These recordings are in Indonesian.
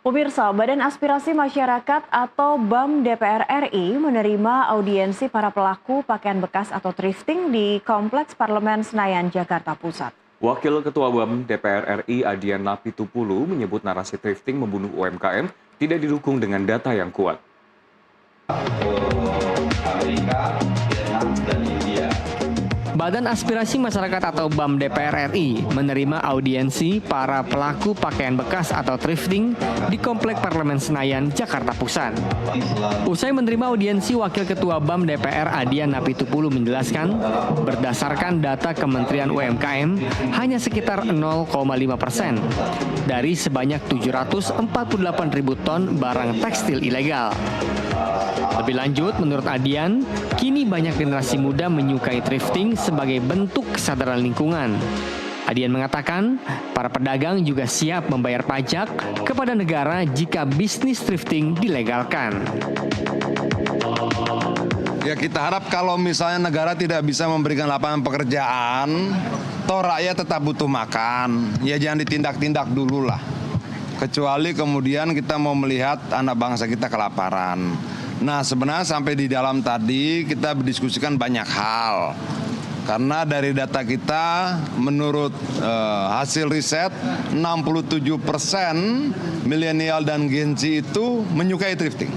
Pemirsa, Badan Aspirasi Masyarakat atau BAM DPR RI menerima audiensi para pelaku pakaian bekas atau thrifting di Kompleks Parlemen Senayan, Jakarta Pusat. Wakil Ketua BAM DPR RI Adian Napitupulu menyebut narasi thrifting membunuh UMKM tidak didukung dengan data yang kuat. Badan Aspirasi Masyarakat atau BAM DPR RI menerima audiensi para pelaku pakaian bekas atau thrifting di Komplek Parlemen Senayan, Jakarta Pusat. Usai menerima audiensi, Wakil Ketua BAM DPR Adian Napitupulu menjelaskan, berdasarkan data Kementerian UMKM, hanya sekitar 0,5% dari sebanyak 748.000 ton barang tekstil ilegal. Lebih lanjut, menurut Adian, kini banyak generasi muda menyukai thrifting sebagai bentuk kesadaran lingkungan. Adian mengatakan, para pedagang juga siap membayar pajak kepada negara jika bisnis thrifting dilegalkan. Ya, kita harap kalau misalnya negara tidak bisa memberikan lapangan pekerjaan, toh rakyat tetap butuh makan. Ya jangan ditindak-tindak dulu lah. Kecuali kemudian kita mau melihat anak bangsa kita kelaparan. Nah, sebenarnya sampai di dalam tadi kita berdiskusikan banyak hal. Karena dari data kita, menurut hasil riset, 67% milenial dan Gen Z itu menyukai thrifting.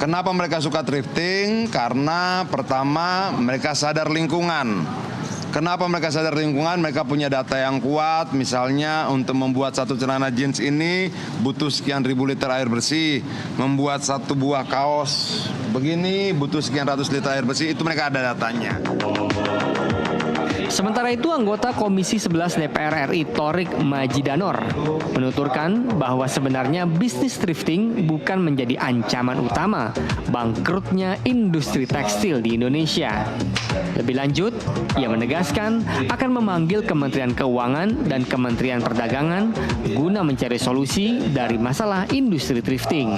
Kenapa mereka suka thrifting? Karena pertama, mereka sadar lingkungan. Kenapa mereka sadar lingkungan? Mereka punya data yang kuat, misalnya untuk membuat satu celana jeans ini butuh sekian ribu liter air bersih, membuat satu buah kaos begini butuh sekian ratus liter air bersih, itu mereka ada datanya. Sementara itu, anggota Komisi 11 DPR RI Thorik Majidanor menuturkan bahwa sebenarnya bisnis thrifting bukan menjadi ancaman utama bangkrutnya industri tekstil di Indonesia. Lebih lanjut, ia menegaskan akan memanggil Kementerian Keuangan dan Kementerian Perdagangan guna mencari solusi dari masalah industri thrifting.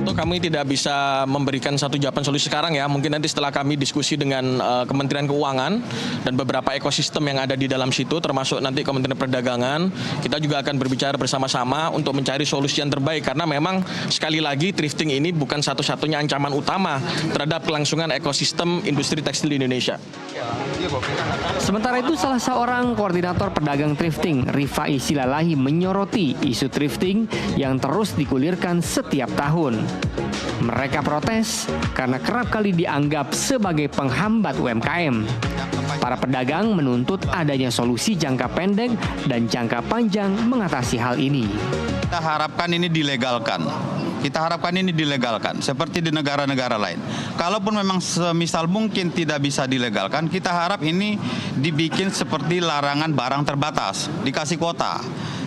Kami tidak bisa memberikan satu jawaban solusi sekarang ya. Mungkin nanti setelah kami diskusi dengan Kementerian Keuangan dan beberapa ekosistem yang ada di dalam situ, termasuk nanti Kementerian Perdagangan, kita juga akan berbicara bersama-sama untuk mencari solusi yang terbaik. Karena memang sekali lagi thrifting ini bukan satu-satunya ancaman utama terhadap kelangsungan ekosistem industri tekstil di Indonesia. Sementara itu, salah seorang koordinator pedagang thrifting, Rifai Silalahi, menyoroti isu thrifting yang terus digulirkan setiap tahun. Mereka protes karena kerap kali dianggap sebagai penghambat UMKM. Para pedagang menuntut adanya solusi jangka pendek dan jangka panjang mengatasi hal ini. Kita harapkan ini dilegalkan. Seperti di negara-negara lain. Kalaupun memang semisal mungkin tidak bisa dilegalkan, kita harap ini dibikin seperti larangan barang terbatas, dikasih kuota.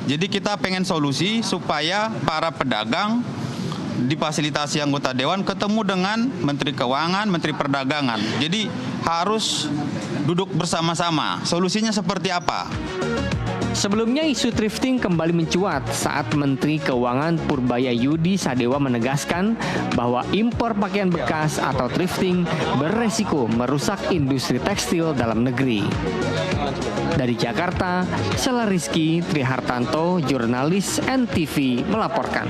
Jadi kita pengen solusi supaya para pedagang difasilitasi anggota dewan ketemu dengan Menteri Keuangan, Menteri Perdagangan. Jadi harus duduk bersama-sama. Solusinya seperti apa? Sebelumnya, isu thrifting kembali mencuat saat Menteri Keuangan Purbaya Yudi Sadewa menegaskan bahwa impor pakaian bekas atau thrifting beresiko merusak industri tekstil dalam negeri. Dari Jakarta, Sela Rizky Trihartanto, jurnalis NTV melaporkan.